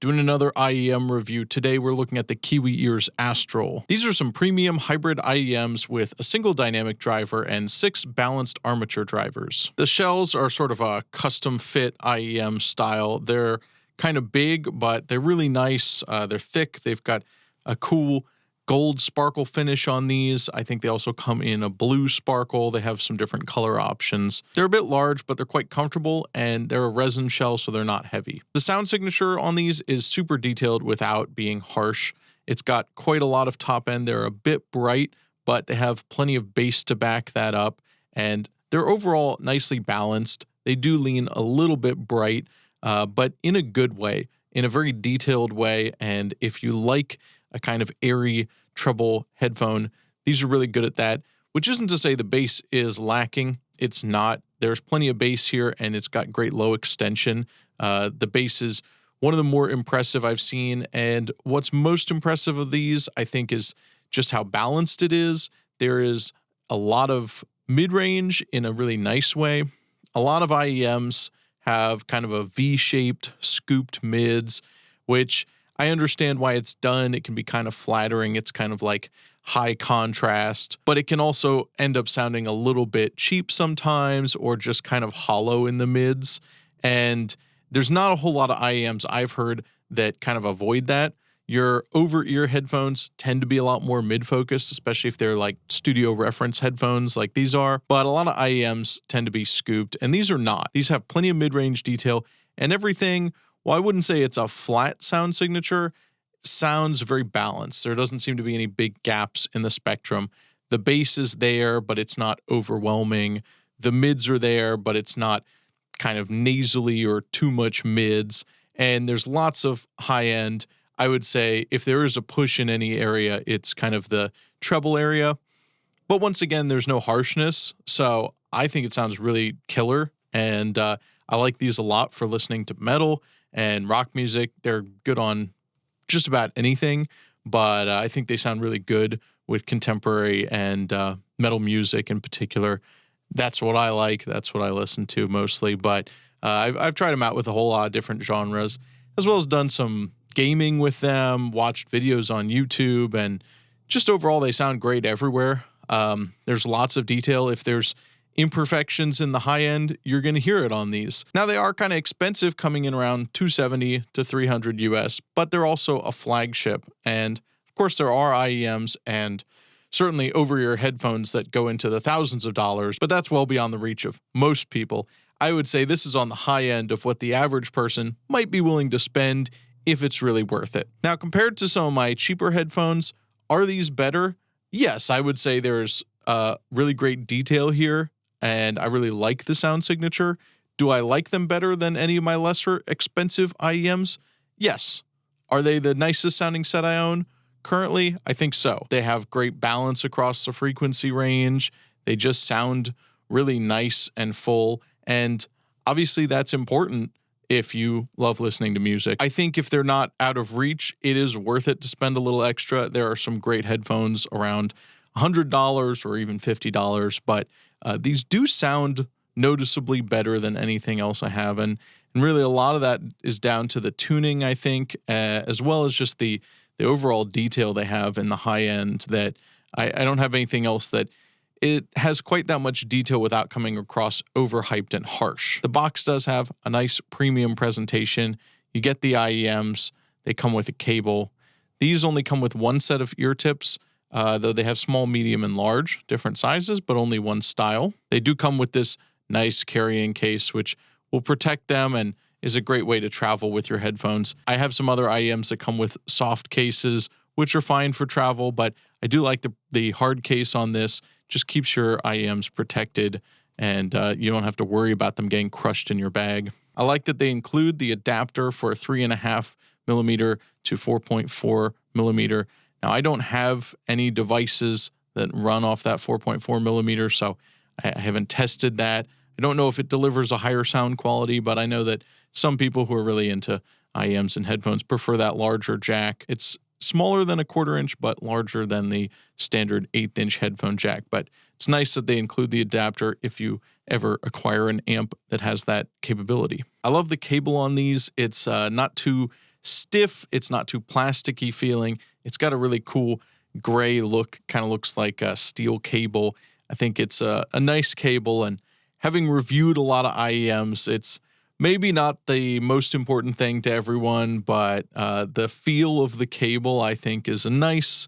Doing another IEM review. Today we're looking at the KiwiEars Astral. These are some premium hybrid IEMs with a single dynamic driver and 6 balanced armature drivers. The shells are sort of a custom fit IEM style. They're kind of big, but they're really nice. They're thick. They've got a cool gold sparkle finish on these. I think they also come in a blue sparkle. They have some different color options. They're a bit large, but they're quite comfortable, and they're a resin shell, so they're not heavy. The sound signature on these is super detailed without being harsh. It's got quite a lot of top end. They're a bit bright, but they have plenty of bass to back that up, and they're overall nicely balanced. They do lean a little bit bright, but in a good way, in a very detailed way, and if you like a kind of airy treble headphone, these are really good at that, which isn't to say the bass is lacking. It's not. There's plenty of bass here, and it's got great low extension. The bass is one of the more impressive I've seen, and what's most impressive of these, I think, is just how balanced it is. There is a lot of mid-range in a really nice way. A lot of IEMs have kind of a V-shaped, scooped mids, which I understand why it's done. It can be kind of flattering. It's kind of like high contrast, but it can also end up sounding a little bit cheap sometimes or just kind of hollow in the mids. And there's not a whole lot of IEMs I've heard that kind of avoid that. Your over-ear headphones tend to be a lot more mid-focused, especially if they're like studio reference headphones like these are. But a lot of IEMs tend to be scooped, and these are not. These have plenty of mid-range detail, and everything, well, I wouldn't say it's a flat sound signature, sounds very balanced. There doesn't seem to be any big gaps in the spectrum. The bass is there, but it's not overwhelming. The mids are there, but it's not kind of nasally or too much mids. And there's lots of high end. I would say if there is a push in any area, it's kind of the treble area. But once again, there's no harshness. So I think it sounds really killer. And I like these a lot for listening to metal and rock music. They're good on just about anything, but I think they sound really good with contemporary and metal music in particular. That's what I like. That's what I listen to mostly, but I've tried them out with a whole lot of different genres, as well as done some gaming with them, watched videos on YouTube, and just overall they sound great everywhere. There's lots of detail. If there's imperfections in the high end, you're going to hear it on these. Now, they are kind of expensive, coming in around $270 to $300 US, but they're also a flagship. And of course, there are IEMs and certainly over-ear headphones that go into the thousands of dollars, but that's well beyond the reach of most people. I would say this is on the high end of what the average person might be willing to spend if it's really worth it. Now, compared to some of my cheaper headphones, are these better? Yes, I would say there's really great detail here, and I really like the sound signature. Do I like them better than any of my lesser expensive IEMs? Yes. Are they the nicest sounding set I own? Currently, I think so. They have great balance across the frequency range. They just sound really nice and full, and obviously that's important if you love listening to music. I think if they're not out of reach, it is worth it to spend a little extra. There are some great headphones around $100 or even $50, but these do sound noticeably better than anything else I have. And really a lot of that is down to the tuning, I think, as well as just the overall detail they have in the high end, that I don't have anything else that it has quite that much detail without coming across overhyped and harsh. The box does have a nice premium presentation. You get the IEMs. They come with a cable. These only come with one set of ear tips, though they have small, medium, and large, different sizes, but only one style. They do come with this nice carrying case, which will protect them and is a great way to travel with your headphones. I have some other IEMs that come with soft cases, which are fine for travel, but I do like the hard case on this. Just keeps your IEMs protected, and you don't have to worry about them getting crushed in your bag. I like that they include the adapter for a 3.5 millimeter to 4.4 millimeter. Now, I don't have any devices that run off that 4.4 millimeter, so I haven't tested that. I don't know if it delivers a higher sound quality, but I know that some people who are really into IEMs and headphones prefer that larger jack. It's smaller than a 1/4 inch, but larger than the standard 1/8 inch headphone jack. But it's nice that they include the adapter if you ever acquire an amp that has that capability. I love the cable on these. It's not too stiff. It's not too plasticky feeling. It's got a really cool gray look, kind of looks like a steel cable. I think it's a nice cable, and having reviewed a lot of IEMs, it's maybe not the most important thing to everyone, but the feel of the cable, I think, is a nice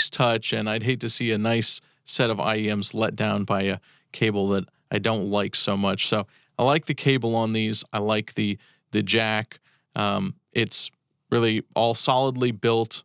touch, and I'd hate to see a nice set of IEMs let down by a cable that I don't like so much. So I like the cable on these. I like the jack. It's really all solidly built.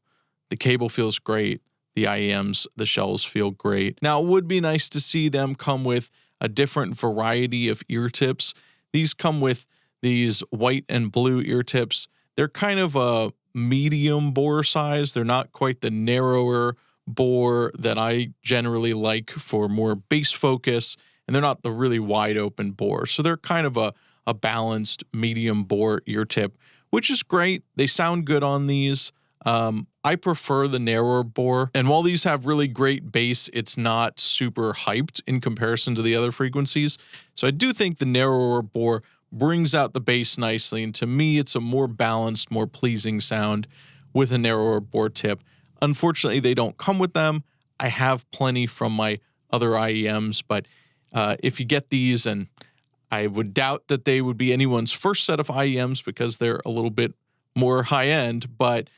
The cable feels great. The IEMs, the shells feel great. Now, it would be nice to see them come with a different variety of ear tips. These come with these white and blue ear tips. They're kind of a medium bore size. They're not quite the narrower bore that I generally like for more bass focus, and they're not the really wide open bore. So they're kind of a balanced medium bore ear tip, which is great. They sound good on these. I prefer the narrower bore, and while these have really great bass, it's not super hyped in comparison to the other frequencies. So I do think the narrower bore brings out the bass nicely, and to me, it's a more balanced, more pleasing sound with a narrower bore tip. Unfortunately, they don't come with them. I have plenty from my other IEMs, but if you get these, and I would doubt that they would be anyone's first set of IEMs because they're a little bit more high-end, but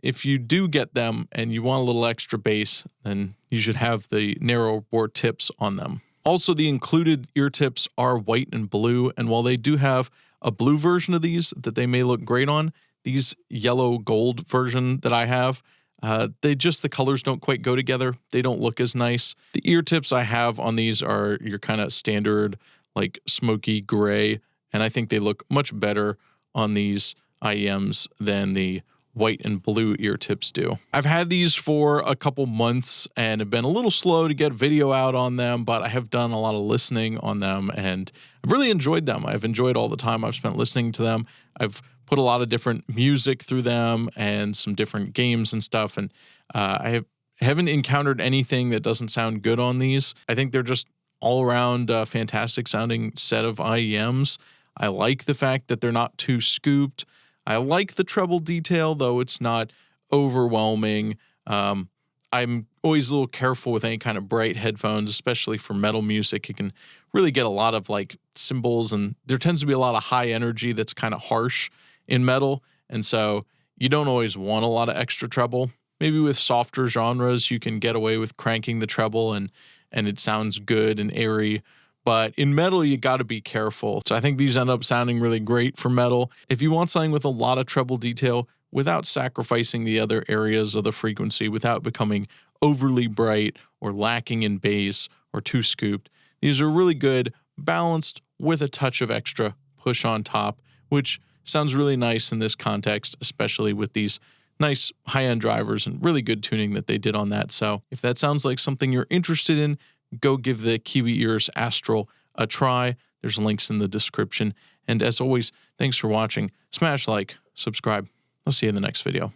if you do get them and you want a little extra bass, then you should have the narrow bore tips on them. Also, the included ear tips are white and blue, and while they do have a blue version of these that they may look great on, these yellow gold version that I have, the colors don't quite go together. They don't look as nice. The ear tips I have on these are your kind of standard, like smoky gray, and I think they look much better on these IEMs than the white and blue ear tips do. I've had these for a couple months and have been a little slow to get video out on them, but I have done a lot of listening on them and I've really enjoyed them. I've enjoyed all the time I've spent listening to them. I've put a lot of different music through them and some different games and stuff, and I haven't encountered anything that doesn't sound good on these. I think they're just all around fantastic sounding set of IEMs. I like the fact that they're not too scooped. I like the treble detail, though it's not overwhelming. I'm always a little careful with any kind of bright headphones, especially for metal music. You can really get a lot of like cymbals, and there tends to be a lot of high energy that's kind of harsh in metal. And so you don't always want a lot of extra treble. Maybe with softer genres, you can get away with cranking the treble and it sounds good and airy. But in metal, you got to be careful. So I think these end up sounding really great for metal. If you want something with a lot of treble detail without sacrificing the other areas of the frequency, without becoming overly bright or lacking in bass or too scooped, these are really good, balanced with a touch of extra push on top, which sounds really nice in this context, especially with these nice high-end drivers and really good tuning that they did on that. So if that sounds like something you're interested in, go give the KiwiEars Astral a try. There's links in the description. And as always, thanks for watching. Smash like, subscribe. I'll see you in the next video.